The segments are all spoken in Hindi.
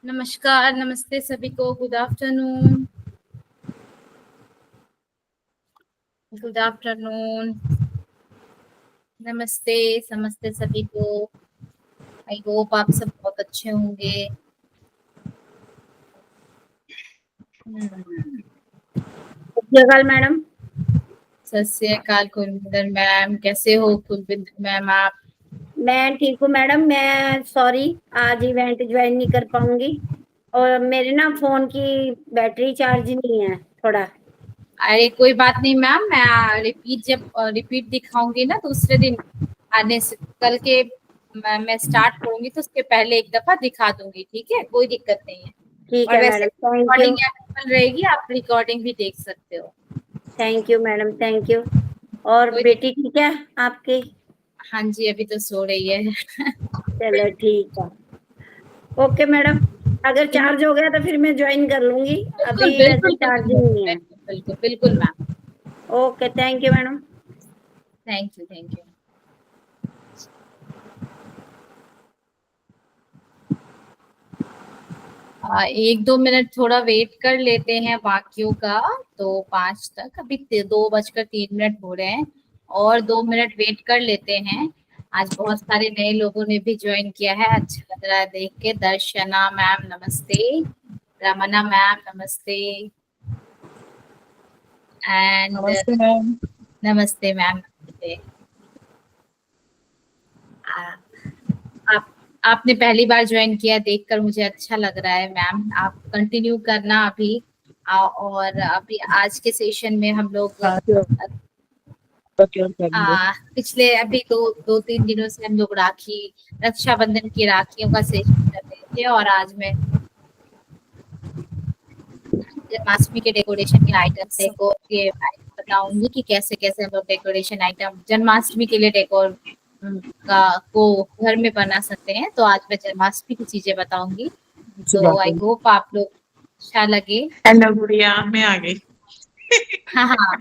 नमस्कार, नमस्ते सभी को। Good afternoon. Good afternoon. नमस्ते, नमस्ते सभी को। आई होप आप सब बहुत अच्छे होंगे। सत श्री अकाल मैडम। सत श्री अकाल कुलविंदर मैम, कैसे हो कुलविंदर मैम आप? मैं ठीक हूँ मैडम। मैं सॉरी, आज इवेंट ज्वाइन नहीं कर पाऊंगी और मेरे ना फोन की बैटरी चार्ज नहीं है थोड़ा। अरे कोई बात नहीं मैम, मैं जब रिपीट दिखाऊंगी ना दूसरे दिन आने से कल के मैं स्टार्ट करूंगी तो उसके पहले एक दफा दिखा दूंगी, ठीक है? कोई दिक्कत नहीं है। ठीक और है वैसे madam, thank recording you. Available रहेगी, आप रिकॉर्डिंग भी देख सकते हो। Thank you madam, thank you. और कोई बेटी ठीक है आपकी? हाँ जी, अभी तो सो रही है। चलो ठीक है। ओके मैडम, अगर चार्ज हो गया तो फिर मैं ज्वाइन कर लूंगी। बिल्कुल अभी वैसे बिल्कुल चार्ज बिल्कुल नहीं है। बिल्कुल बिल्कुल बिल्कुल ma'am. Okay, thank you madam. Thank you, thank you. एक दो मिनट थोड़ा वेट कर लेते हैं बाकियों का। तो 5 तक, अभी 2:03 हो रहे हैं। और 2 मिनट वेट कर लेते हैं। आज बहुत सारे नए लोगों ने भी ज्वाइन किया है, अच्छा लग रहा है देख के। दर्शना मैम नमस्ते। रमना मैम नमस्ते। एंड नमस्ते मैम। नमस्ते मैम, नमस्ते। आ, आप आपने पहली बार ज्वाइन किया, देखकर मुझे अच्छा लग रहा है मैम। आप कंटिन्यू करना अभी। और अभी आज के सेशन में हम लोग हाँ क्या करेंगे? पिछले अभी दो तीन दिनों से हम लोग रक्षाबंधन की राखियों का सेशन कर रहे थे। और आज मैं जन्माष्टमी के डेकोरेशन के आइटम्स देखो ये बताऊंगी कि कैसे कैसे हम लोग डेकोरेशन आइटम जन्माष्टमी के लिए डेकोर का को घर में बना सकते हैं। तो आज मैं जन्माष्टमी की चीजें बताऊंगी। अच्छी तो बात आई है। होप आप लोग अच्छा लगे। हेलो गुड़िया, मैं आ गई। हाँ हाँ,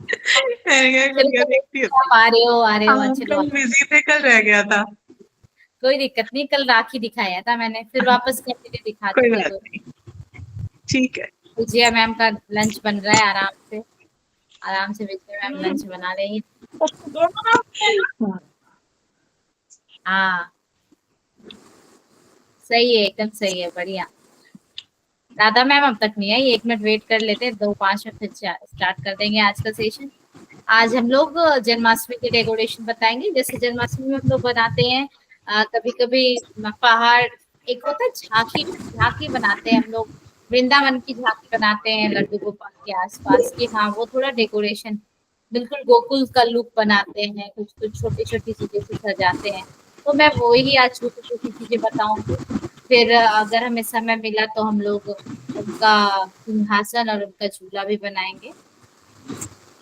मैंने कहा चलो गुड़िया देखती चलो, होती। आप आ रहे हो, हम चलो। कल बिजी थे, कल रह गया था। कोई दिक्कत नहीं, कल राखी दिखाया था मैंने, फिर वापस कंटिन्यू दिखा कोई दूंगी। बात कोई नहीं, ठीक है। विजया मैम का लंच बन रहा है, आराम से विजया मैम लंच बना रही है। हाँ, हाँ, सही है, एकदम सही है, बढ़िया। राधा मैम अब तक नहीं आई, 1 मिनट वेट कर लेते हैं, 2-5 में फिर स्टार्ट कर देंगे आज का सेशन। आज हम लोग जन्माष्टमी के डेकोरेशन बताएंगे। जैसे जन्माष्टमी में हम लोग बनाते हैं कभी कभी पहाड़, एक होता है झांकी, झांकी बनाते हैं हम लोग। वृंदावन की झांकी बनाते हैं लड्डू गोपाल के आसपास की। हाँ, वो थोड़ा डेकोरेशन बिल्कुल गोकुल का लुक बनाते हैं, कुछ कुछ छोटी छोटी चीजें से सजाते हैं। तो मैं वो ही आज छोटी छोटी चीजें बताऊंगी। फिर अगर हमें समय मिला तो हम लोग उनका सिंहासन और उनका झूला भी बनाएंगे।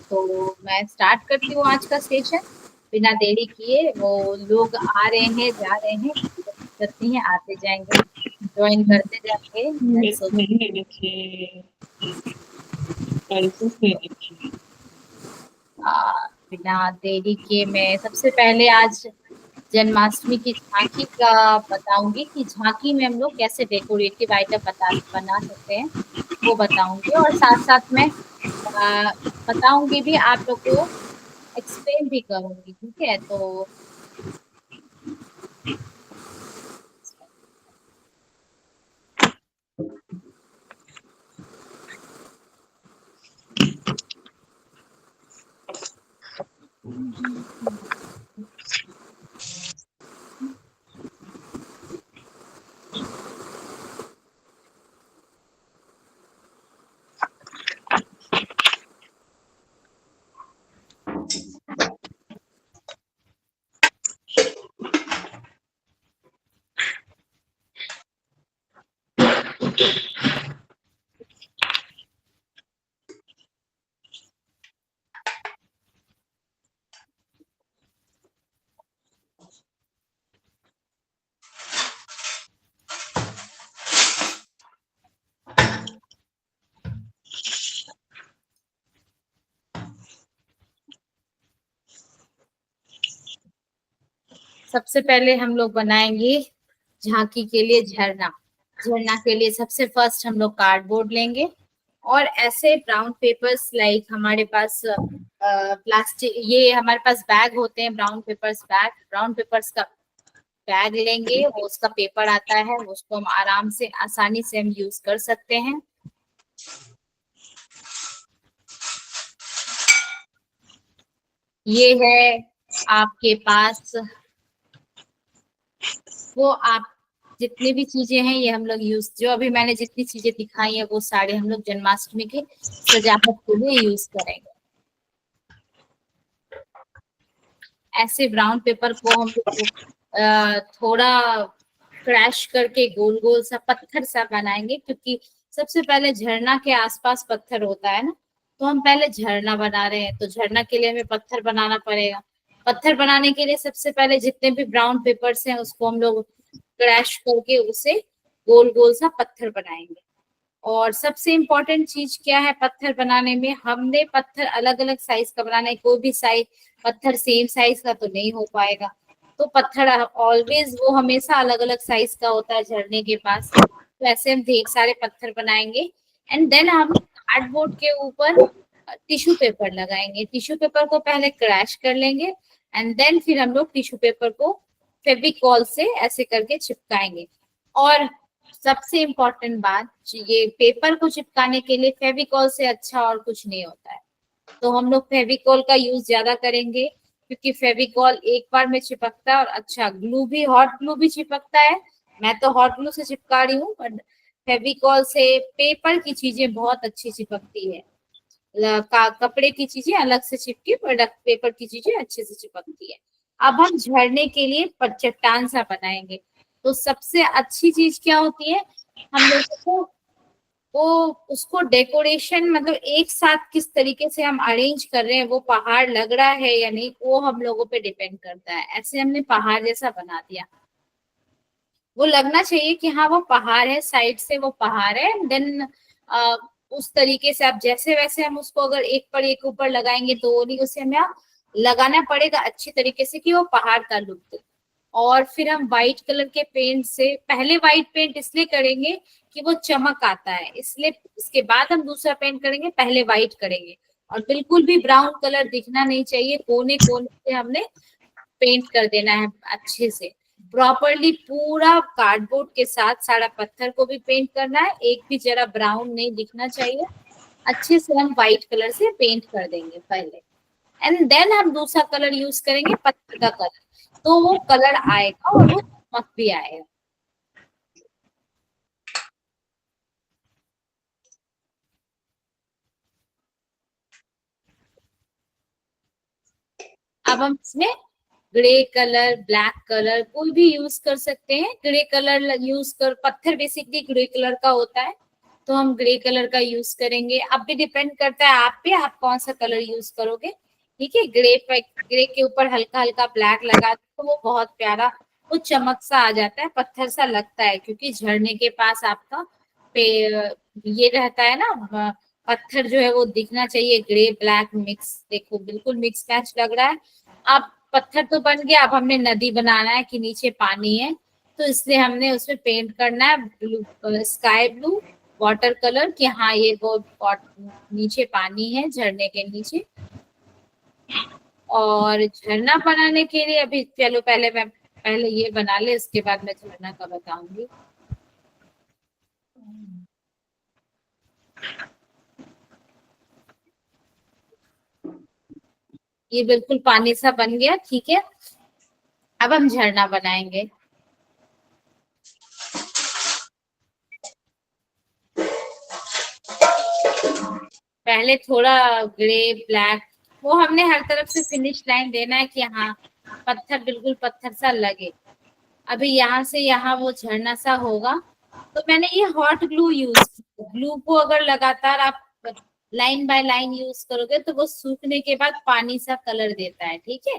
तो मैं स्टार्ट करती हूँ आज का सेशन बिना देरी किए। वो लोग आ रहे हैं, जा रहे हैं, करती हैं, आते जाएंगे, ज्वाइन करते जाएंगे। Let's hope। नहीं ले रखे, पैसे ले रखे। बिना देरी के मैं सबसे पहले आज जन्माष्टमी की झांकी का बताऊंगी कि झांकी में हम लोग कैसे डेकोरेटिव आइटम बना सकते हैं, वो बताऊंगी। और साथ साथ में बताऊंगी भी, आप लोग को एक्सप्लेन भी करूंगी, ठीक है? तो सबसे पहले हम लोग बनाएंगे झांकी के लिए झरना। झरना के लिए सबसे फर्स्ट हम लोग कार्डबोर्ड लेंगे और ऐसे ब्राउन पेपर्स लाइक हमारे पास प्लास्टिक, ये हमारे पास बैग होते हैं brown papers bag, brown papers का बैग लेंगे, वो उसका पेपर आता है, उसको हम आराम से आसानी से हम यूज कर सकते हैं। ये है आपके पास, वो आप जितनी भी चीजें हैं ये हम लोग यूज, जो अभी मैंने जितनी चीजें दिखाई है वो सारे हम लोग जन्माष्टमी के सजावट के लिए यूज करेंगे। ऐसे ब्राउन पेपर को हम लोग थोड़ा क्रैश करके गोल गोल सा पत्थर सा बनाएंगे, क्योंकि सबसे पहले झरना के आसपास पत्थर होता है ना, तो हम पहले झरना बना रहे हैं तो झरना के लिए हमें पत्थर बनाना पड़ेगा। पत्थर बनाने के लिए सबसे पहले जितने भी ब्राउन पेपर्स हैं उसको हम लोग क्रैश करके उसे गोल गोल सा पत्थर बनाएंगे। और सबसे इम्पोर्टेंट चीज क्या है पत्थर बनाने में, हमने पत्थर अलग अलग साइज का बनाना है, कोई भी साइज पत्थर सेम साइज का तो नहीं हो पाएगा, तो पत्थर ऑलवेज वो हमेशा अलग अलग साइज का होता है झरने के पास। तो ऐसे हम ढेर सारे पत्थर बनाएंगे एंड देन हम कार्डबोर्ड के ऊपर टिश्यू पेपर लगाएंगे। टिश्यू पेपर को पहले क्रैश कर लेंगे एंड देन फिर हम लोग टिश्यू पेपर को फेविकॉल से ऐसे करके चिपकाएंगे। और सबसे इम्पोर्टेंट बात, ये पेपर को चिपकाने के लिए फेविकॉल से अच्छा और कुछ नहीं होता है, तो हम लोग फेविकॉल का यूज ज्यादा करेंगे, क्योंकि फेविकॉल एक बार में चिपकता है और अच्छा ग्लू भी, हॉट ग्लू भी चिपकता है। मैं तो हॉट ग्लू से चिपका रही हूँ, बट फेविकॉल से पेपर की चीजें बहुत अच्छी चिपकती है। कपड़े की चीजें अलग से चिपकी, प्रोडक्ट पेपर की चीजें अच्छे से चिपकती है। अब हम झरने के लिए चट्टान सा बनाएंगे, तो सबसे अच्छी चीज क्या होती है, हम लोगों को वो उसको डेकोरेशन मतलब एक साथ किस तरीके से हम अरेंज कर रहे हैं, वो पहाड़ लग रहा है या नहीं, वो हम लोगों पे डिपेंड करता है। ऐसे हमने पहाड़ जैसा बना दिया, वो लगना चाहिए कि हाँ वो पहाड़ है, साइड से वो पहाड़ है, देन उस तरीके से आप जैसे वैसे हम उसको अगर एक पर एक ऊपर लगाएंगे तो वो नहीं, उसे हमें लगाना पड़ेगा अच्छी तरीके से कि वो पहाड़ का लुक दे। और फिर हम व्हाइट कलर के पेंट से, पहले व्हाइट पेंट इसलिए करेंगे कि वो चमक आता है, इसलिए इसके बाद हम दूसरा पेंट करेंगे, पहले व्हाइट करेंगे। और बिल्कुल भी ब्राउन कलर दिखना नहीं चाहिए, कोने कोने से हमने पेंट कर देना है अच्छे से प्रॉपरली। पूरा कार्डबोर्ड के साथ सारा पत्थर को भी पेंट करना है, एक भी जरा ब्राउन नहीं दिखना चाहिए। अच्छे से हम व्हाइट कलर से पेंट कर देंगे पहले एंड देन हम दूसरा कलर यूज करेंगे पत्थर का कलर, तो वो कलर आएगा और वो चमक भी आएगा। अब हम इसमें ग्रे कलर, ब्लैक कलर कोई भी यूज कर सकते हैं। ग्रे कलर यूज कर, पत्थर बेसिकली ग्रे कलर का होता है, तो हम ग्रे कलर का यूज करेंगे। अब भी डिपेंड करता है आप पे, आप कौन सा कलर यूज करोगे। ठीक है, ग्रे के ऊपर हल्का हल्का ब्लैक लगा तो वो बहुत प्यारा, वो चमक सा आ जाता है, पत्थर सा लगता है, क्योंकि झरने के पास आपका पे ये रहता है ना, पत्थर जो है वो दिखना चाहिए ग्रे ब्लैक मिक्स। देखो बिल्कुल मिक्स मैच लग रहा है। अब पत्थर तो बन गया, अब हमने नदी बनाना है कि नीचे पानी है, तो इसलिए हमने उसमें पेंट करना है blue, sky blue water colour, कि हाँ ये वो नीचे पानी है झरने के नीचे। और झरना बनाने के लिए अभी चलो पहले ये बना ले, उसके बाद मैं झरना का बताऊंगी। ये बिल्कुल पानी सा बन गया, ठीक है। अब हम झरना बनाएंगे। पहले थोड़ा ग्रे ब्लैक, वो हमने हर तरफ से फिनिश लाइन देना है कि हाँ पत्थर बिल्कुल पत्थर सा लगे। अभी यहाँ से यहाँ वो झरना सा होगा, तो मैंने ये हॉट ग्लू यूज किया। ग्लू को अगर लगातार आप लाइन बाय लाइन यूज करोगे तो वो सूखने के बाद पानी सा कलर देता है, ठीक है।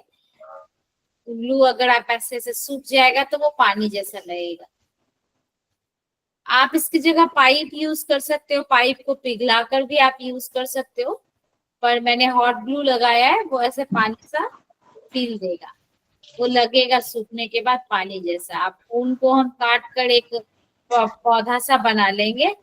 ग्लू अगर आप ऐसे से सूख जाएगा तो वो पानी जैसा लगेगा। आप इसकी जगह पाइप यूज कर सकते हो, पाइप को पिघला कर भी आप यूज कर सकते हो, पर मैंने हॉट ग्लू लगाया है, वो ऐसे पानी सा फील देगा, वो लगेगा सूखने के बाद पानी जैसा। आप ऊन को हम काट कर एक पौधा सा बना लेंगे।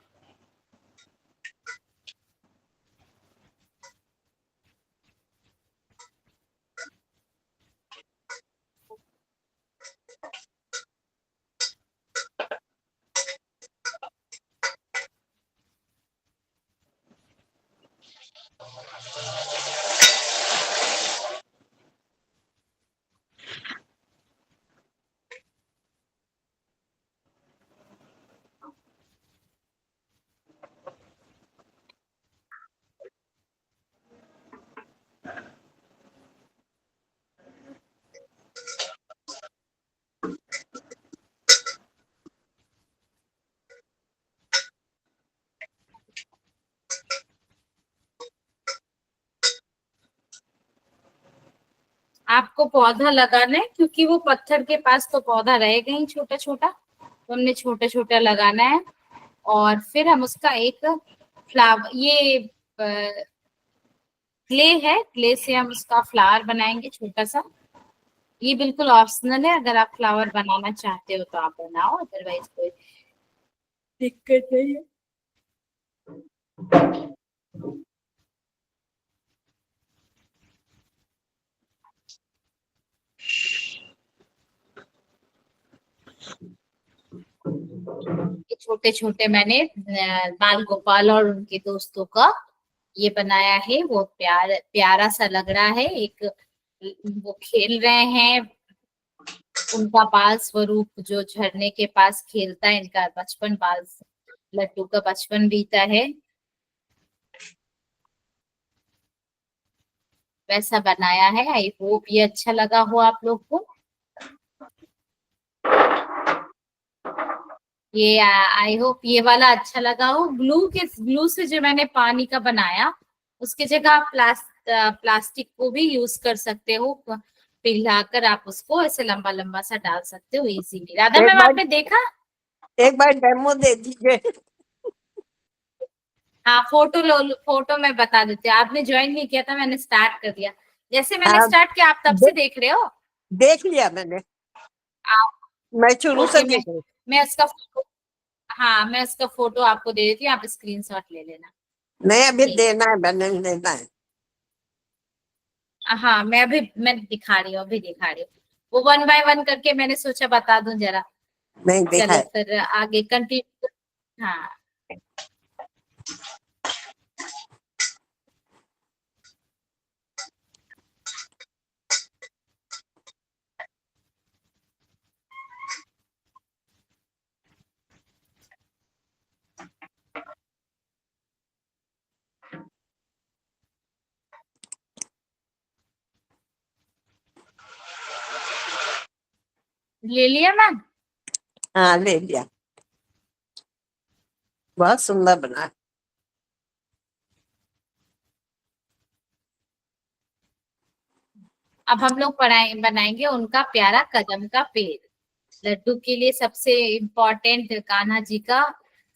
आपको पौधा लगाना है क्योंकि वो पत्थर के पास तो पौधा रहेगा ही छोटा छोटा, तो हमने छोटा छोटा लगाना है। और फिर हम उसका एक फ्लावर, ये क्ले है, क्ले से हम उसका फ्लावर बनाएंगे छोटा सा। ये बिल्कुल ऑप्शनल है, अगर आप फ्लावर बनाना चाहते हो तो आप बनाओ, अदरवाइज कोई दिक्कत नहीं है। ये छोटे छोटे मैंने बाल गोपाल और उनके दोस्तों का ये बनाया है। वो प्यारा सा लग रहा है। एक वो खेल रहे हैं, उनका बाल स्वरूप जो झरने के पास खेलता है, इनका बचपन, बाल लड्डू का बचपन बीता है, वैसा बनाया है। आई होप ये अच्छा लगा हो आप लोग को। ये आई होप ये वाला अच्छा लगा हो। ग्लू से जो मैंने पानी का बनाया, उसकी जगह आप प्लास्टिक को भी यूज कर सकते हो, पिघलाकर आप उसको ऐसे लंबा लंबा सा डाल सकते हो इजीली। राधा एक मैम बार आपने देखा? एक बार डेमो दे दीजिए। हाँ, फोटो मैं बता देती हूँ। आपने ज्वाइन नहीं किया था, मैंने स्टार्ट कर दिया। जैसे मैंने हाँ, स्टार्ट किया, आप तब से देख रहे हो? देख लिया मैंने, आप मैं शुरू से ओके, देख रही। मैं उसका हाँ, मैं उसका फोटो आपको दे देती हूँ, आप स्क्रीनशॉट ले लेना। नहीं, अभी ठीक। देना है, मैंने देना है। हाँ, मैं दिखा रही हूँ, अभी दिखा रही हूँ। वो 1 बाय 1 करके मैंने सोचा बता दूं जरा। नहीं देखा चलो है। फिर आगे कंटिन्यू। हाँ, ले लिया मैम? हाँ, ले लिया, बहुत सुंदर बना। अब हम लोग बनाएंगे उनका प्यारा कदम का पेड़। लड्डू के लिए सबसे इम्पोर्टेंट कान्हा जी का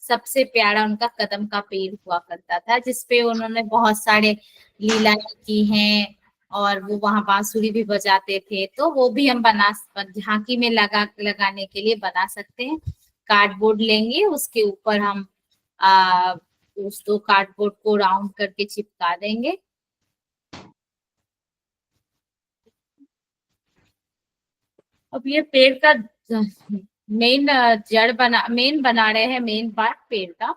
सबसे प्यारा उनका कदम का पेड़ हुआ करता था, जिसपे उन्होंने बहुत सारे लीलाएं की हैं, और वो वहां बांसुरी भी बजाते थे। तो वो भी हम झांकी में लगाने के लिए बना सकते हैं। कार्डबोर्ड लेंगे, उसके ऊपर हम आ, उस दो कार्डबोर्ड को राउंड करके चिपका देंगे। अब ये पेड़ का मेन बना रहे हैं, मेन पार्ट पेड़ का।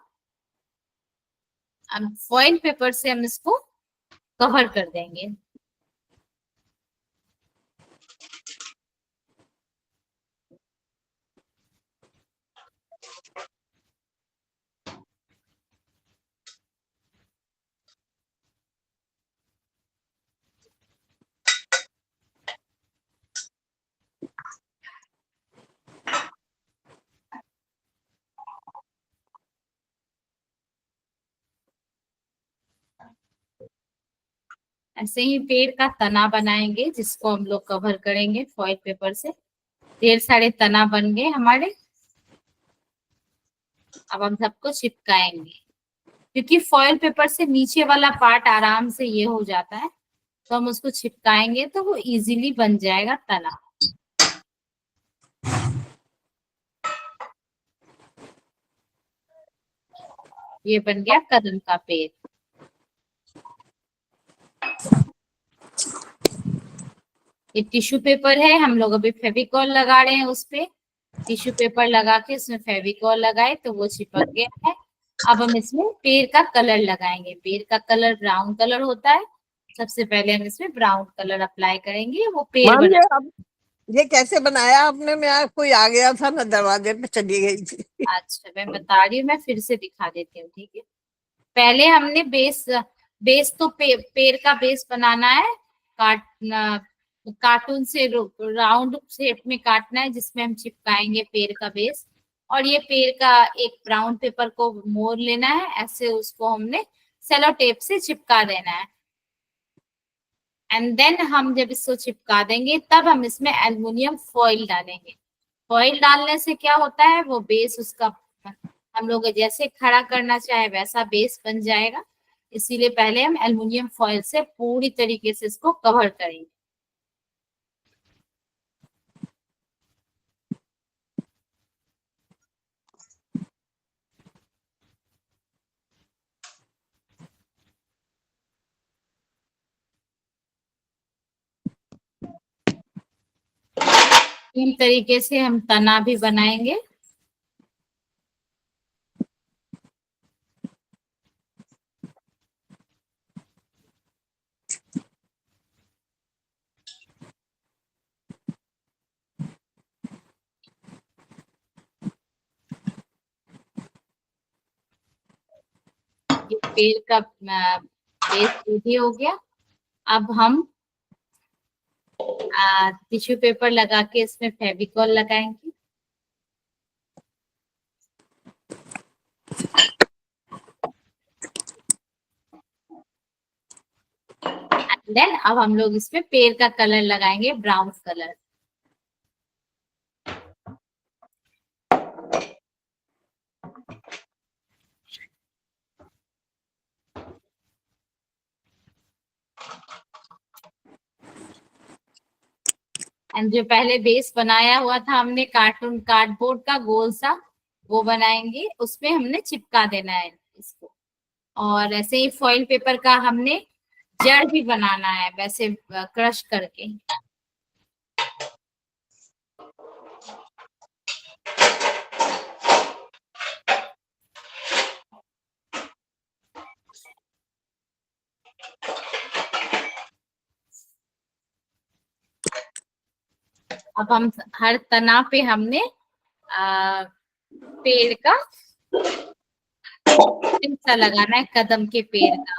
अब फॉइल पेपर से हम इसको कवर कर देंगे। ऐसे ही पेड़ का तना बनाएंगे, जिसको हम लोग कवर करेंगे फॉइल पेपर से। ढेर सारे तना बन गए हमारे। अब हम सबको चिपकाएंगे, क्योंकि फॉइल पेपर से नीचे वाला पार्ट आराम से ये हो जाता है, तो हम उसको चिपकाएंगे तो वो इजीली बन जाएगा तना। ये बन गया कदम का पेड़। ये टिश्यू पेपर है, हम लोग अभी फेविकॉल लगा रहे हैं उस पे। टिश्यू पेपर लगा के उसमें फेविकॉल लगाए तो वो चिपक गया है। अब हम इसमें पेड़ का कलर लगाएंगे। पेड़ का कलर ब्राउन कलर होता है। सबसे पहले हम इसमें ब्राउन कलर अप्लाई करेंगे, वो पेड़ मान बना। ये अब ये कैसे बनाया आपने? मैं कोई आ गया था, मैं दरवाजे पे चली गई थी। अच्छा मैं बता रही हूँ, मैं फिर से दिखा देती हूँ, ठीक है। पहले हमने बेस बेस तो पेड़ का बेस बनाना है। काटना, कार्टून से राउंड शेप में काटना है जिसमें हम चिपकाएंगे पेड़ का बेस। और ये पेड़ का एक ब्राउन पेपर को मोड़ लेना है, ऐसे उसको हमने सेलो टेप से चिपका देना है। एंड देन हम जब इसको चिपका देंगे तब हम इसमें एल्युमिनियम फॉइल डालेंगे। फॉइल डालने से क्या होता है, वो बेस उसका हम लोग जैसे खड़ा करना चाहे वैसा बेस बन जाएगा। इसीलिए पहले हम एल्युमिनियम फॉइल से पूरी तरीके से इसको कवर करेंगे। इन तरीके से हम तना भी बनाएंगे। ये पेड़ का बेस रेडी हो गया। अब हम टिश्यू पेपर लगा के इसमें फेविकॉल लगाएंगे। देन अब हम लोग इसमें पेड़ का कलर लगाएंगे, ब्राउन कलर। एंड जो पहले बेस बनाया हुआ था हमने कार्टून कार्डबोर्ड का गोल सा, वो बनाएंगे, उसमें हमने चिपका देना है इसको। और ऐसे ही फॉइल पेपर का हमने जड़ भी बनाना है, वैसे क्रश करके। अब हम हर तना पे हमने पेड़ का हिस्सा लगाना है, कदम के पेड़ का।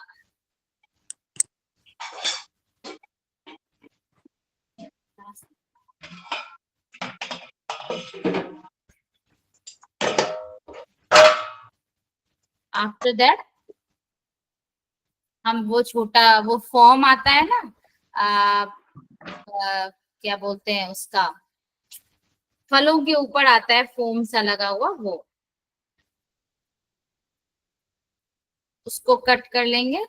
आफ्टर दैट हम वो छोटा वो फॉर्म आता है ना, क्या बोलते हैं उसका, फलों के ऊपर आता है फोम सा लगा हुआ, वो उसको कट कर लेंगे।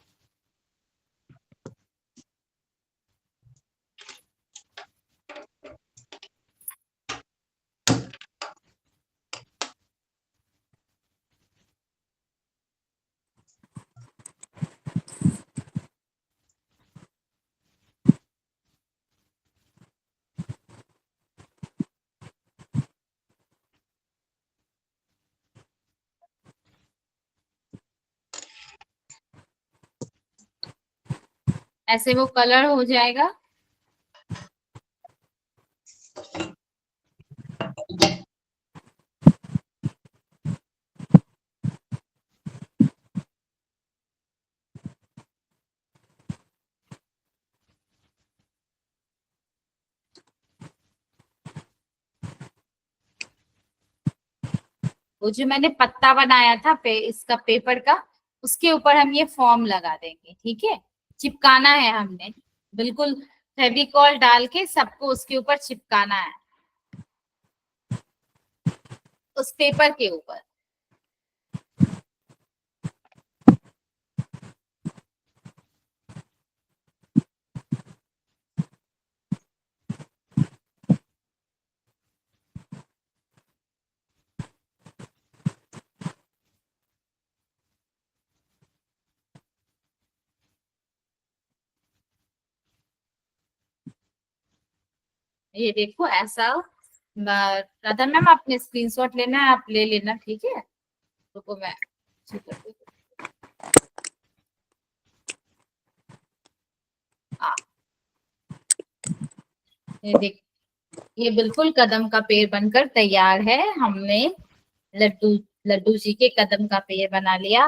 ऐसे वो कलर हो जाएगा। वो जो मैंने पत्ता बनाया था इसका पेपर का, उसके ऊपर हम ये फॉर्म लगा देंगे, ठीक है। चिपकाना है हमने, बिल्कुल फेविकॉल डाल के सबको उसके ऊपर चिपकाना है, उस पेपर के ऊपर। ये देखो ऐसा। राधा मैम आपने स्क्रीनशॉट लेना है, आप ले लेना, ठीक है। रुको मैं ठीक है। ये देख, ये बिल्कुल कदम का पेड़ बनकर तैयार है। हमने लड्डू लड्डू जी के कदम का पेड़ बना लिया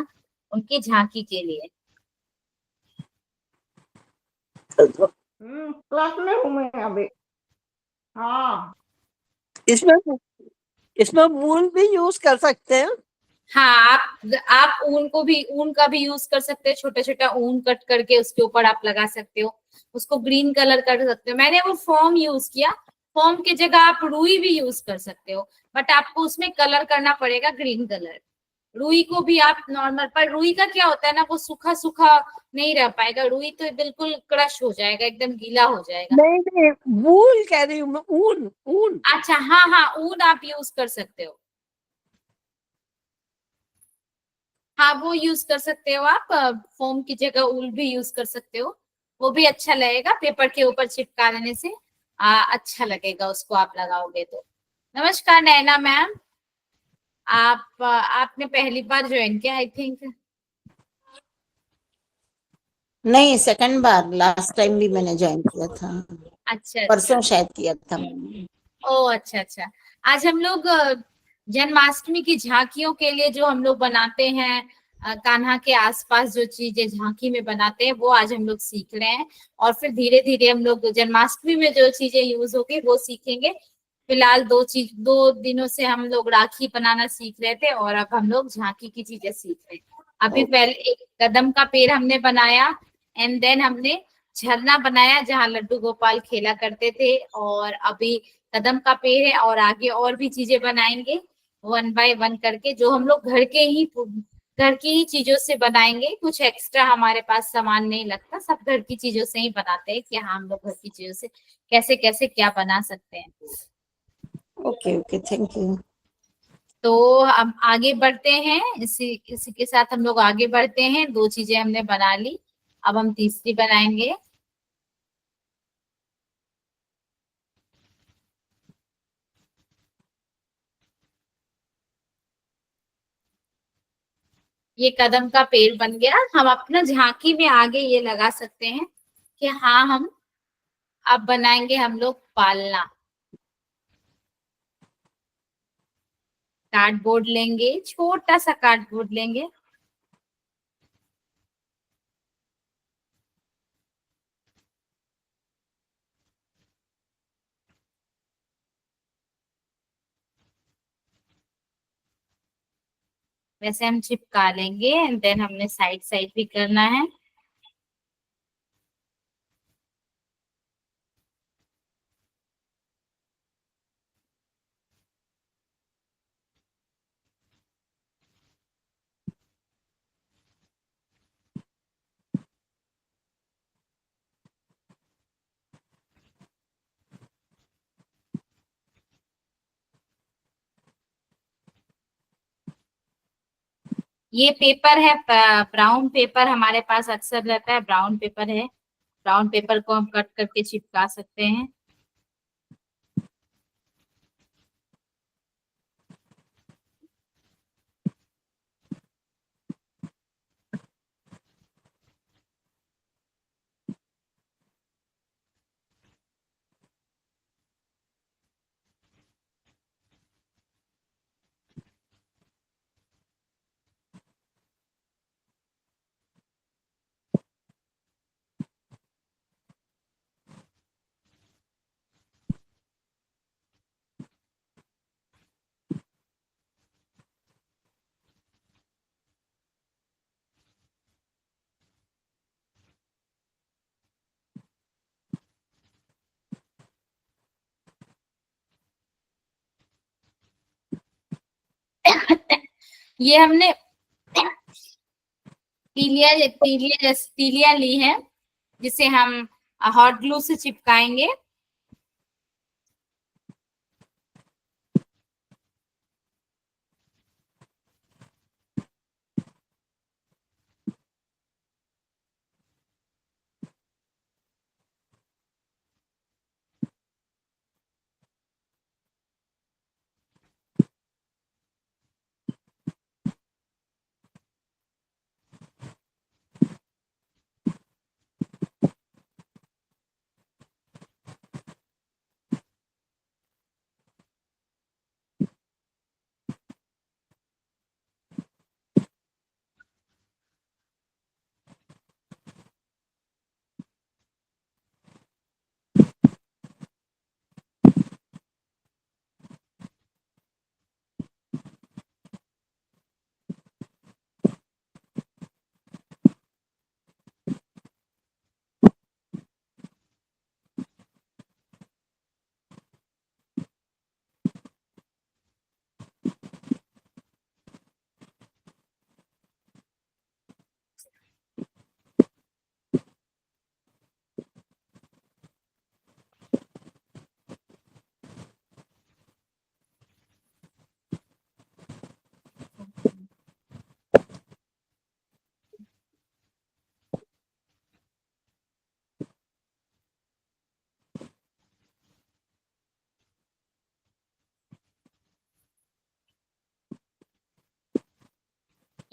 उनकी झांकी के लिए। क्लास में हूँ मैं अभी। हाँ इसमें इसमें वूल भी यूज कर सकते हैं। हाँ, आप ऊन को भी, ऊन का भी यूज कर सकते हैं। छोटा छोटा ऊन कट करके उसके ऊपर आप लगा सकते हो, उसको ग्रीन कलर कर सकते हो। मैंने वो फोम यूज किया, फोम की जगह आप रुई भी यूज कर सकते हो, बट आपको उसमें कलर करना पड़ेगा ग्रीन कलर। रुई को भी आप नॉर्मल, पर रुई का क्या होता है ना, वो सूखा सूखा नहीं रह पाएगा। रुई तो बिल्कुल क्रश हो जाएगा, एकदम गीला हो जाएगा। नहीं नहीं, वूल कह रही हूँ मैं, ऊन ऊन। अच्छा, हाँ हाँ, ऊन आप यूज कर सकते हो। हाँ, वो यूज कर सकते हो आप। फोम की जगह ऊल भी यूज कर सकते हो, वो भी अच्छा लगेगा। पेपर के ऊपर चिपका देने से अच्छा लगेगा, उसको आप लगाओगे तो। नमस्कार नैना मैम, आपने पहली बार ज्वाइन किया आई थिंक। नहीं, सेकंड बार। लास्ट टाइम भी मैंने ज्वाइन किया था, अच्छा अच्छा। परसों शायद किया था मैंने। ओ अच्छा अच्छा। आज हम लोग जन्माष्टमी की झांकियों के लिए जो हम लोग बनाते हैं, कान्हा के आसपास जो चीजें झांकी में बनाते हैं, वो आज हम लोग सीख रहे हैं। और फिर धीरे धीरे हम लोग जन्माष्टमी में जो चीजें यूज होगी वो सीखेंगे। फिलहाल 2 दिनों से हम लोग राखी बनाना सीख रहे थे, और अब हम लोग झांकी की चीजें सीख रहे हैं। अभी पहले एक कदम का पेड़ हमने बनाया, एंड देन हमने झरना बनाया जहाँ लड्डू गोपाल खेला करते थे, और अभी कदम का पेड़ है, और आगे और भी चीजें बनाएंगे वन बाय वन करके, जो हम लोग घर की ही चीजों से बनाएंगे। कुछ एक्स्ट्रा हमारे पास सामान नहीं लगता, सब घर की चीजों से ही बनाते हैं कि हाँ, हम लोग घर की चीजों से कैसे कैसे क्या बना सकते हैं। Okay okay, thank you. तो हम आगे बढ़ते हैं, इसी इसी के साथ हम लोग आगे बढ़ते हैं। 2 चीजें हमने बना ली, अब हम तीसरी बनाएंगे। ये कदम का पेड़ बन गया। हम अपना झांकी में आगे ये लगा सकते हैं कि हाँ, हम अब बनाएंगे हम लोग पालना। कार्डबोर्ड लेंगे, छोटा सा कार्डबोर्ड लेंगे। वैसे हम चिपका लेंगे, एंड देन हमने साइड साइड भी करना है। ये पेपर है ब्राउन पेपर, हमारे पास अक्सर रहता है, ब्राउन पेपर है। ब्राउन पेपर को हम कट करके चिपका सकते हैं। ये हमने तीलियां ली है, जिसे हम हॉट ग्लू से चिपकाएंगे।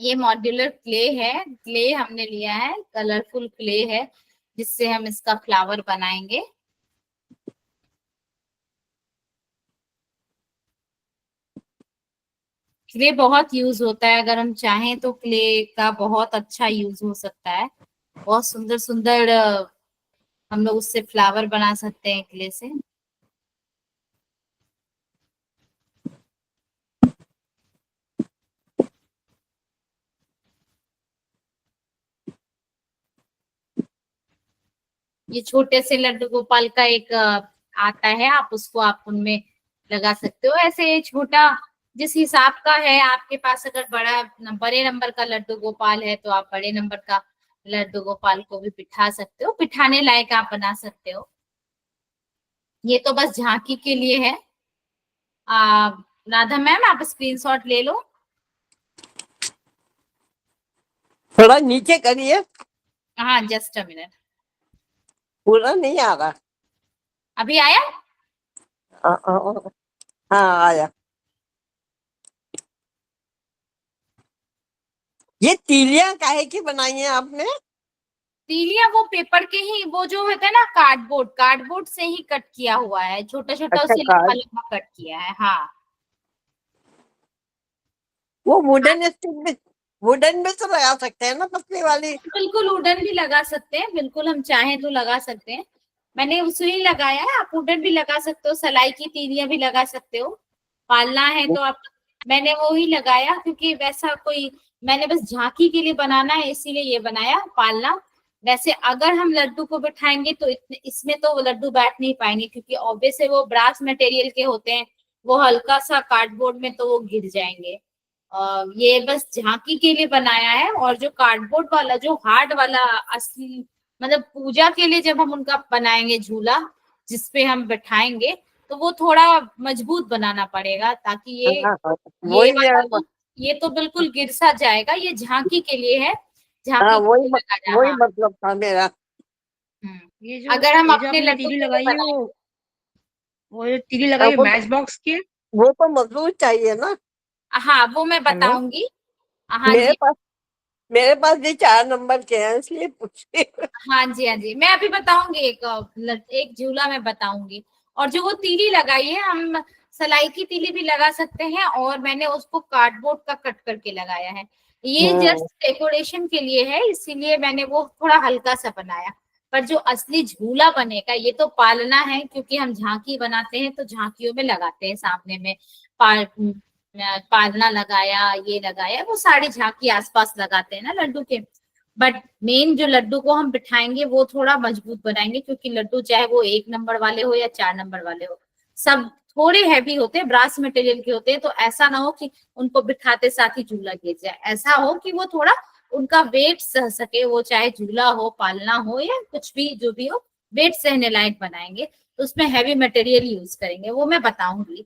ये मॉड्यूलर क्ले है, क्ले हमने लिया है, कलरफुल क्ले है, जिससे हम इसका फ्लावर बनाएंगे। क्ले बहुत यूज होता है, अगर हम चाहें तो क्ले का बहुत अच्छा यूज हो सकता है। बहुत सुंदर सुंदर हम लोग उससे फ्लावर बना सकते हैं क्ले से। ये छोटे से लड्डू गोपाल का एक आता है, आप उसको आप उनमें लगा सकते हो। ऐसे छोटा जिस हिसाब का है आपके पास, अगर बड़े नंबर का लड्डू गोपाल है तो आप बड़े नंबर का लड्डू गोपाल को भी बिठा सकते हो, बिठाने लायक आप बना सकते हो। ये तो बस झांकी के लिए है। राधा मैम आप स्क्रीनशॉट ले लो। थोड़ा नीचे करिए, हाँ जस्ट अ मिनट। पूरा नहीं आ रहा। अभी आया? हाँ आया। ये तीलियां काहे की बनाई है आपने? तीलियां वो पेपर के ही, वो जो होता है ना कार्डबोर्ड, कार्डबोर्ड से ही कट किया हुआ है, छोटा छोटा अच्छा उसे लंबा कार्ड, लंबा कट किया है। हाँ वो वुडन स्टिक में, वुडन में तो लगा सकते हैं ना पतली वाली? बिल्कुल वुडन भी लगा सकते हैं, बिल्कुल हम चाहें तो लगा सकते हैं। मैंने उसे ही लगाया है, आप वुडन भी लगा सकते हो, सलाई की तीलियां भी लगा सकते हो। पालना है तो आप, मैंने वो ही लगाया क्योंकि वैसा कोई, मैंने बस झांकी के लिए बनाना है इसीलिए ये बनाया पालना। वैसे अगर हम लड्डू को बिठाएंगे तो इसमें तो वो लड्डू बैठ नहीं पाएंगे, क्योंकि ऑब्वियस है वो ब्रास मटेरियल के होते हैं, वो हल्का सा कार्डबोर्ड में तो वो गिर जाएंगे। ये बस झांकी के लिए बनाया है। और जो कार्डबोर्ड वाला, जो हार्ड वाला असली, मतलब पूजा के लिए जब हम उनका बनाएंगे झूला जिसपे हम बैठाएंगे, तो वो थोड़ा मजबूत बनाना पड़ेगा, ताकि हाँ हाँ, ये वही वाला मेरा, ये तो बिल्कुल गिर सा जाएगा। ये झांकी के लिए है, हाँ झांकी के वही लिए लगाया। वही हाँ। मतलब था मेरा। अगर हम ये जो अपने आपने लड्डू तीली के लिए लगाई है बनाए, वो जो तीली हाँ, लगाई है मैच बॉक्स की है? वो तो मजबूत चाहिए ना। हाँ वो मैं हेलो। बताऊंगी। हाँ मेरे जी। पास मेरे पास भी 4 नंबर के हैं, इसलिए पूछ रही हूँ। हाँ जी, हाँ जी, मैं अभी बताऊंगी, एक झूला मैं बताऊंगी। और जो वो तीली लगाई है, हम सलाई की तीली भी लगा सकते हैं, और मैंने उसको कार्डबोर्ड का कट करके लगाया है। ये हम्म, जस्ट डेकोरेशन के लिए है, इसीलिए मैंने वो थोड़ा हल्का सा बनाया। पर जो असली झूला बनेगा ये तो पालना है, क्योंकि हम झांकी बनाते हैं तो झांकियों में लगाते हैं सामने में। पालना लगाया, ये लगाया, वो सारी झांकी आसपास लगाते हैं ना लड्डू के। बट मेन जो लड्डू को हम बिठाएंगे वो थोड़ा मजबूत बनाएंगे, क्योंकि लड्डू चाहे वो 1 नंबर वाले हो या 4 नंबर वाले हो, सब थोड़े हैवी होते हैं, ब्रास मटेरियल के होते हैं। तो ऐसा ना हो कि उनको बिठाते साथ ही झूला गिर जाए, ऐसा हो कि वो थोड़ा उनका वेट सह सके, वो चाहे झूला हो, पालना हो, या कुछ भी जो भी हो, वेट सहने लायक बनाएंगे। तो उसमें हैवी मटेरियल यूज करेंगे, वो मैं बताऊंगी।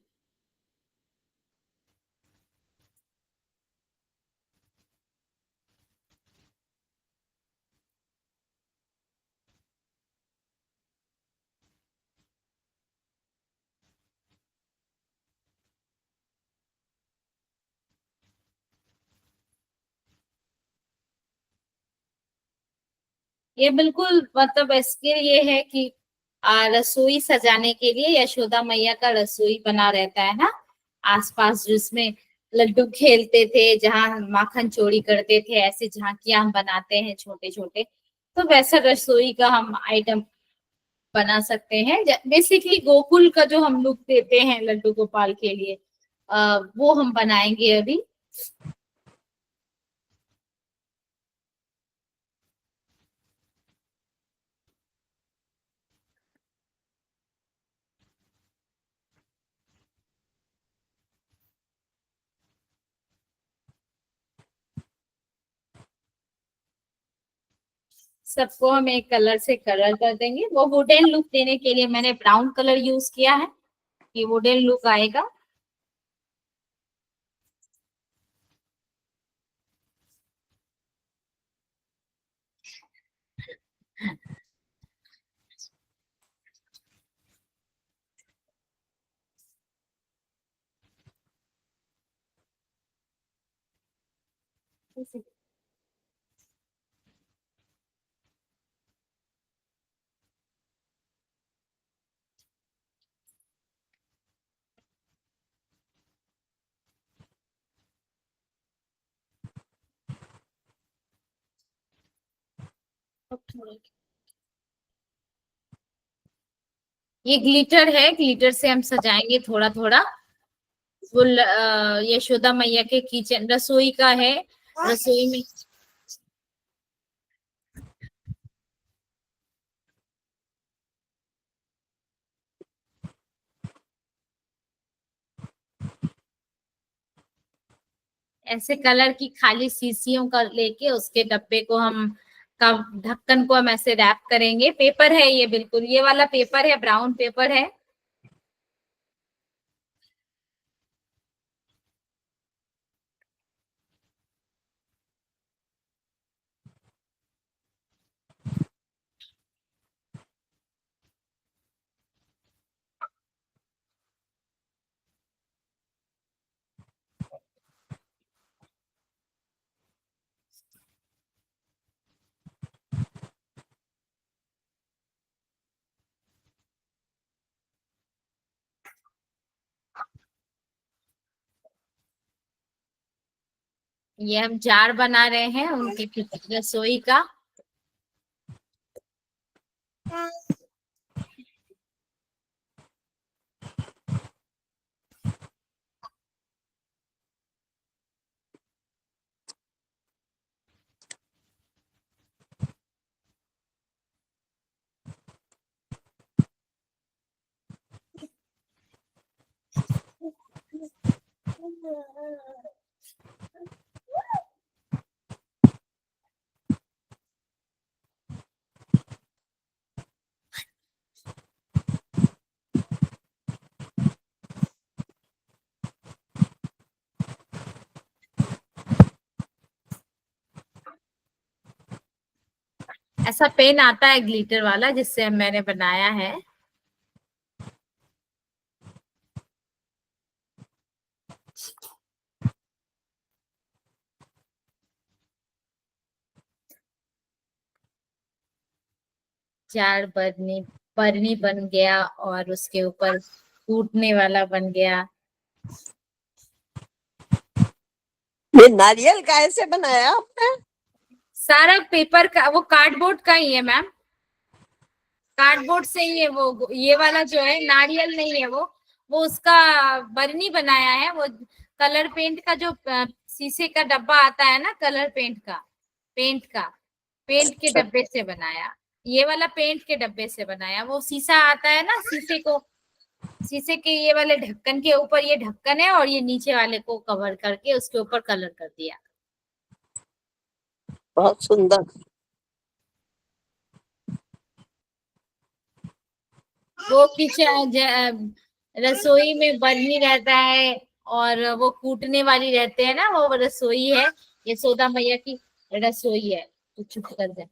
ये बिल्कुल मतलब इसके ये है कि रसोई सजाने के लिए यशोदा मैया का रसोई बना रहता है ना आसपास, जिसमें लड्डू खेलते थे, जहाँ माखन चोरी करते थे, ऐसे झांकियां हम बनाते हैं छोटे छोटे। तो वैसा रसोई का हम आइटम बना सकते हैं। बेसिकली गोकुल का जो हम लुक देते हैं लड्डू गोपाल के लिए, वो हम बनाएंगे अभी। सबको हम एक कलर से कलर कर देंगे। वो वुडन लुक देने के लिए मैंने ब्राउन कलर यूज किया है, कि वुडन लुक आएगा। ये ग्लिटर है, ग्लिटर से हम सजाएंगे थोड़ा थोड़ा। फुल यशोदा मैया के किचन रसोई का है, रसोई में ऐसे कलर की खाली शीशियों का लेके उसके डब्बे को हम का ढक्कन को हम ऐसे रैप करेंगे। पेपर है ये, बिल्कुल ये वाला पेपर है, ब्राउन पेपर है। ये हम जार बना रहे हैं उनके रसोई का। ऐसा पेन आता है ग्लिटर वाला जिससे मैंने बनाया है। जार बरनी बरनी बन गया और उसके ऊपर कूटने वाला बन गया। ये नारियल का ऐसे बनाया आपने? सारा पेपर का, वो कार्डबोर्ड का ही है मैम, कार्डबोर्ड से ही है वो। ये वाला जो है नारियल नहीं है, वो उसका बरनी बनाया है। वो कलर पेंट का जो शीशे का डब्बा आता है ना, कलर पेंट के अच्छा। डब्बे से बनाया। ये वाला पेंट के डब्बे से बनाया। वो शीशा आता है ना, शीशे के ये वाले ढक्कन के ऊपर ये ढक्कन है और ये नीचे वाले को कवर करके उसके ऊपर कलर कर दिया। बहुत सुंदर। वो किचन रसोई में बरनी रहता है और वो कूटने वाली रहते हैं ना, वो रसोई है। यशोदा मैया की रसोई है। तो चुप कर दे।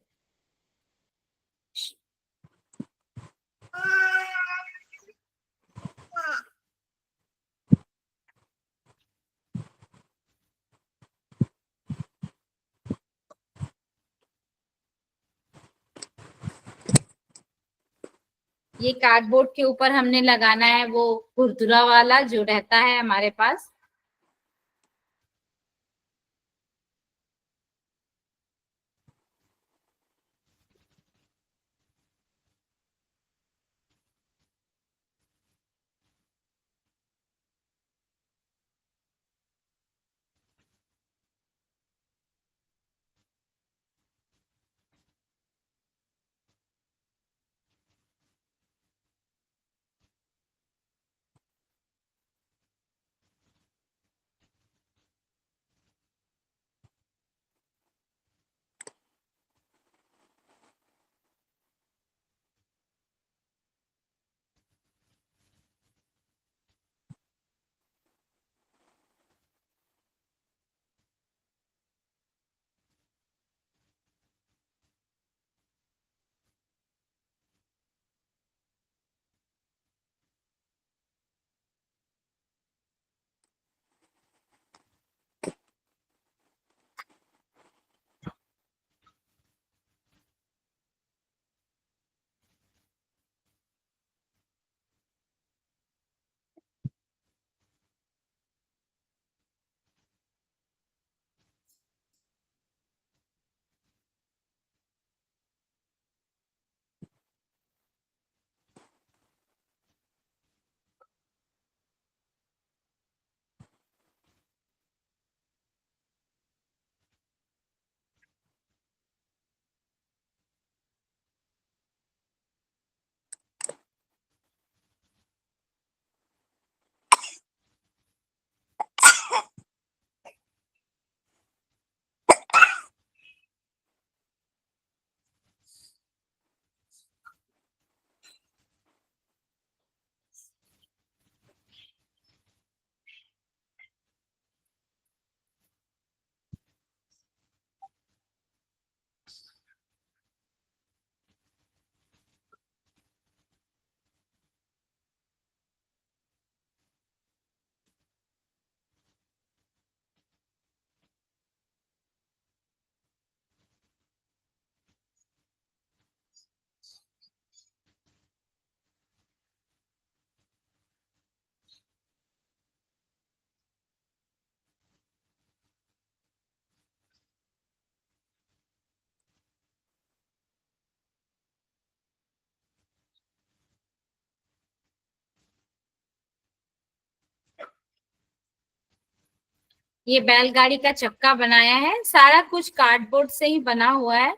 ये कार्डबोर्ड के ऊपर हमने लगाना है वो खुरदुरा वाला जो रहता है हमारे पास। ये बैलगाड़ी का चक्का बनाया है, सारा कुछ कार्डबोर्ड से ही बना हुआ है।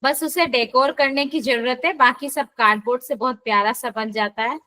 बस उसे डेकोर करने की जरूरत है, बाकी सब कार्डबोर्ड से बहुत प्यारा सा बन जाता है।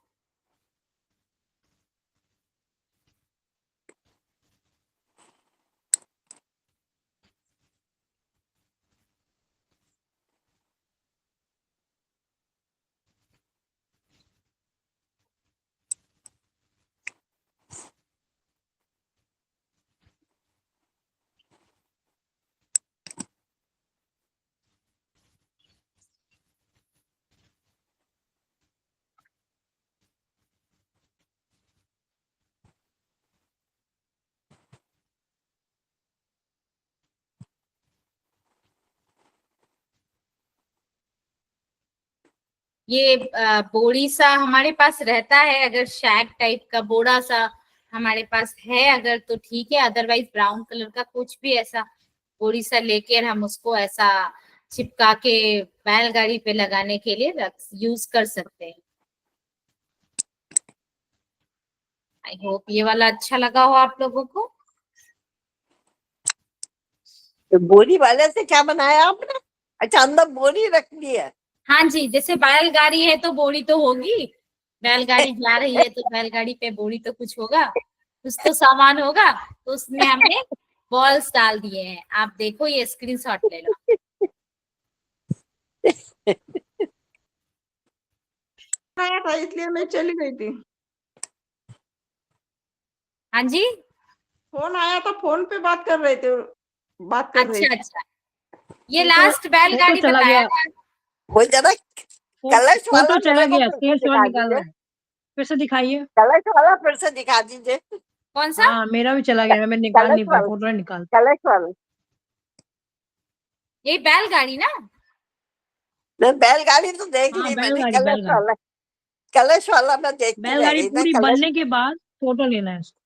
ये बोड़ी सा हमारे पास रहता है, अगर शैक टाइप का बोड़ा सा हमारे पास है अगर तो ठीक है, अदरवाइज ब्राउन कलर का कुछ भी ऐसा बोड़ी सा लेके हम उसको ऐसा चिपका के बैलगाड़ी पे लगाने के लिए यूज कर सकते हैं। आई होप ये वाला अच्छा लगा हो आप लोगों को। तो बोरी वाले से क्या बनाया आपने? अच्छा, अंदर बोरी रख दी है। हाँ जी, जैसे बैलगाड़ी है तो बोरी तो होगी, बैलगाड़ी जा रही है तो बैलगाड़ी पे बोरी तो कुछ होगा, कुछ तो सामान होगा, तो उसमें हमने बॉल्स डाल दिए हैं। आप देखो, ये स्क्रीनशॉट ले लो। आया था इसलिए मैं चली गई थी। हाँ जी, फोन आया था, फोन पे बात कर रहे थे, बात कर रही अच्छा थी। अच्छा, ये फोटो लास्ट बैलगाड़ी चला बताया गया, था। वो जरा कलश वाला फोटो चला मेरे को गया, फिर से स्क्रीनशॉट दिखा निकालना दीजिए। है। फिर से दिखाइए। कलश वाला फिर से दिखा दीजिए। कौन सा? हाँ, मेरा भी चला गया, मैं निकाल कलश नहीं पाई, वाला, फोटो नहीं निकाल। कलश वाला। ये बैलगाड़ी ना? मैं बैलगाड़ी तो देख हाँ, ली मैंने, बैलगाड़ी कलश बैलगाड़ी वाला, कलश वाला मैं देखती रह बैलगाड़ी गई ना, पूरी कलश। बनने के बाद फोटो लेना है उसको।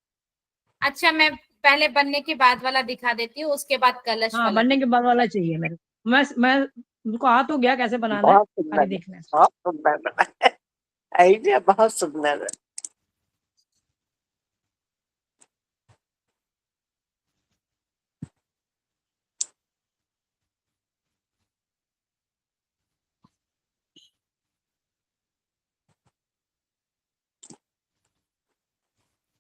अच्छा, मैं पहले बनने के बाद वाला दिखा देती हूँ, उसके बाद कलश हाँ, वाला बनने के बाद वाला चाहिए मेरे को। मैं उनको आ तो गया कैसे बनाना है, बहुत खाली सुंदर है, देखना है। बहुत सुंदर बना है। आइडिया बहुत सुंदर है।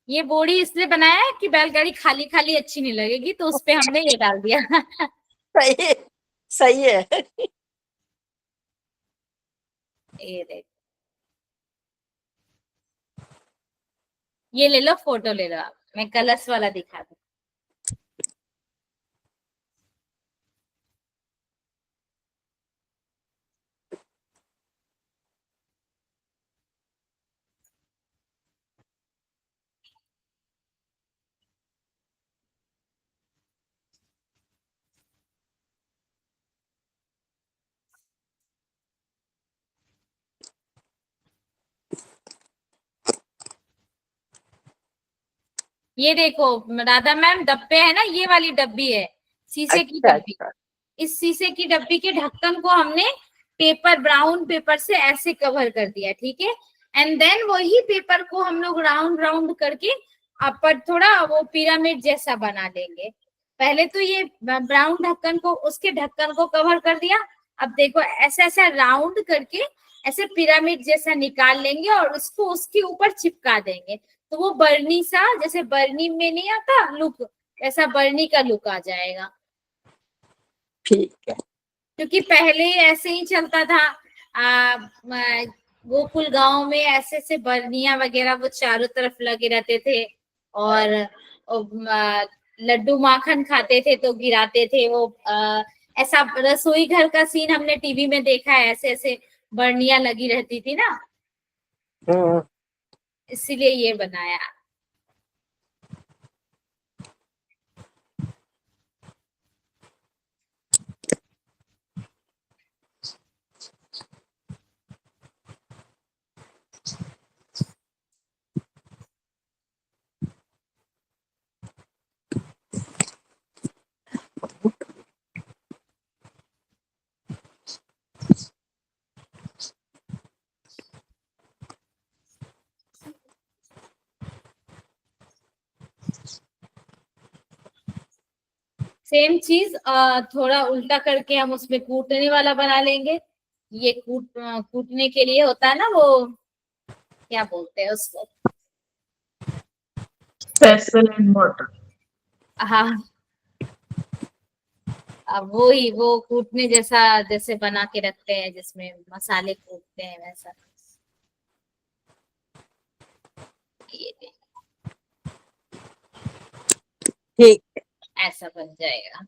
ये बोड़ी इसलिए बनाया है कि बैलगाड़ी खाली खाली अच्छी नहीं लगेगी, तो उस पे हमने ये डाल दिया। सही है, सही है। ये देख, ये ले लो, फोटो ले लो आप, मैं कलश वाला दिखा दूँ। ये देखो राधा मैम, डब्बे है ना, ये वाली डब्बी है, शीशे की अच्छा डब्बी। अच्छा। इस शीशे की डब्बी के ढक्कन को हमने पेपर, ब्राउन पेपर से ऐसे कवर कर दिया, ठीक है। एंड देन वही पेपर को हम लोग राउंड राउंड करके अपर थोड़ा वो पिरामिड जैसा बना लेंगे। पहले तो ये ब्राउन ढक्कन को, उसके ढक्कन को कवर कर दिया। अब देखो ऐसा ऐसा राउंड करके ऐसे पिरामिड जैसा निकाल लेंगे और उसको उसके ऊपर चिपका देंगे, तो वो बर्नी सा, जैसे बर्नी में नहीं आता लुक, ऐसा बर्नी का लुक आ जाएगा। ठीक है। क्योंकि पहले ऐसे ही चलता था, गोकुल गांव में ऐसे ऐसे बर्निया वगैरह वो चारों तरफ लगे रहते थे, और लड्डू माखन खाते थे तो गिराते थे वो, ऐसा रसोई घर का सीन हमने टीवी में देखा है, ऐसे ऐसे बर्निया लगी रहती थी ना, हम्म। इसीलिए ये बनाया। सेम चीज थोड़ा उल्टा करके हम उसमें कूटने वाला बना लेंगे। ये कूटने के लिए होता है ना, वो क्या बोलते हैं उसको? pestle and mortar. हाँ, अब वो कूटने जैसा जैसे बना के रखते हैं, जिसमें मसाले कूटते हैं, वैसा। ये देखिए, ठीक। ऐसा बन जाएगा।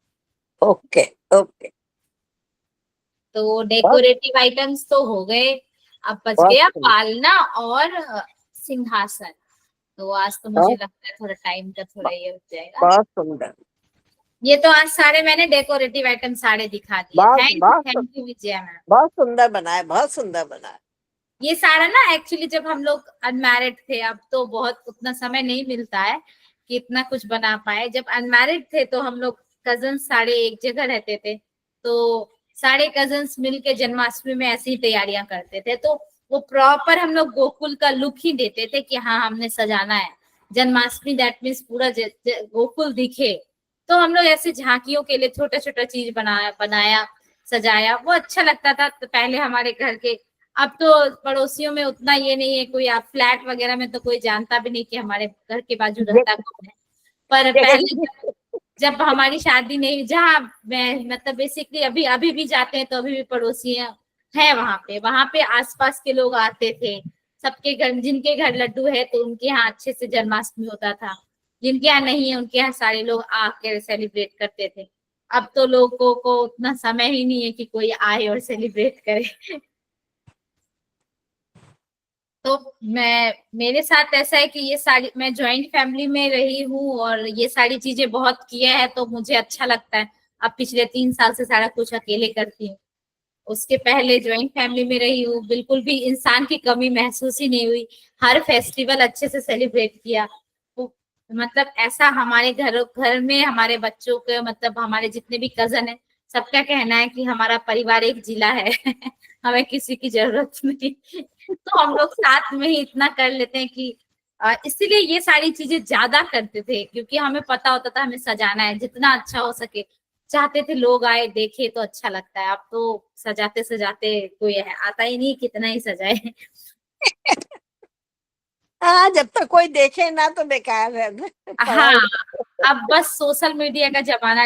Okay okay. तो डेकोरेटिव आइटम्स तो हो गए, अब बच बहुत गया सुंदर। पालना और सिंहासन। तो आज तो मुझे लगता है थोड़ा टाइम का थोड़ा ये हो जाएगा। बहुत सुंदर। ये तो आज सारे मैंने डेकोरेटिव आइटम सारे दिखा दिए। Thank you Vijaya ma'am. बहुत सुंदर बनाया, बहुत सुंदर बनाया। ये सारा ना एक्चुअली जब हम लोग अनमैरिड थे, अब तो बहुत उतना समय नहीं मिलता है कि इतना कुछ बना पाए। जब अनमैरिड थे तो हम लोग कजन्स सारे एक जगह रहते थे, तो सारे कजन्स मिलके जन्माष्टमी में ऐसी ही तैयारियां करते थे। तो वो प्रॉपर हम लोग गोकुल का लुक ही देते थे कि हाँ हमने सजाना है जन्माष्टमी, दैट मीन्स पूरा गोकुल दिखे। तो हम लोग ऐसे झांकियों के लिए छोटा छोटा चीज बनाया सजाया, वो अच्छा लगता था। तो पहले हमारे घर के, अब तो पड़ोसियों में उतना ये नहीं है, कोई आप फ्लैट वगैरह में तो कोई जानता भी नहीं कि हमारे घर के बाजू रहता कौन है। पर पहले जब हमारी शादी नहीं, जहाँ मैं मतलब बेसिकली अभी अभी भी जाते हैं तो अभी भी पड़ोसी है वहां पे आसपास के लोग आते थे। सबके घर, जिनके घर लड्डू है तो उनके यहाँ अच्छे से जन्माष्टमी होता था, जिनके यहाँ नहीं है उनके यहाँ सारे लोग आकर सेलिब्रेट करते थे। अब तो लोगों को उतना समय ही नहीं है कि कोई आए और सेलिब्रेट करे। तो मेरे साथ ऐसा है कि ये सारी, मैं जॉइंट फैमिली में रही हूँ और ये सारी चीजें बहुत किया है, तो मुझे अच्छा लगता है। अब पिछले 3 साल से सारा कुछ अकेले करती हूँ। उसके पहले जॉइंट फैमिली में रही हूँ, बिल्कुल भी इंसान की कमी महसूस ही नहीं हुई। हर फेस्टिवल अच्छे से सेलिब्रेट किया। तो मतलब ऐसा हमारे घर में हमारे बच्चों के, मतलब हमारे जितने भी कजन है, सबका कहना है कि हमारा परिवार एक जिला है। हमें किसी की जरूरत नहीं। तो हम लोग साथ में ही इतना कर लेते हैं कि इसीलिए ये सारी चीजें ज्यादा करते थे, क्योंकि हमें पता होता था हमें सजाना है जितना अच्छा हो सके। चाहते थे लोग आए देखे तो अच्छा लगता है। अब तो सजाते सजाते कोई आता ही नहीं, कितना ही सजाए। हाँ, जब तक कोई देखे ना तो बेकार है। हाँ, अब बस सोशल मीडिया का जमाना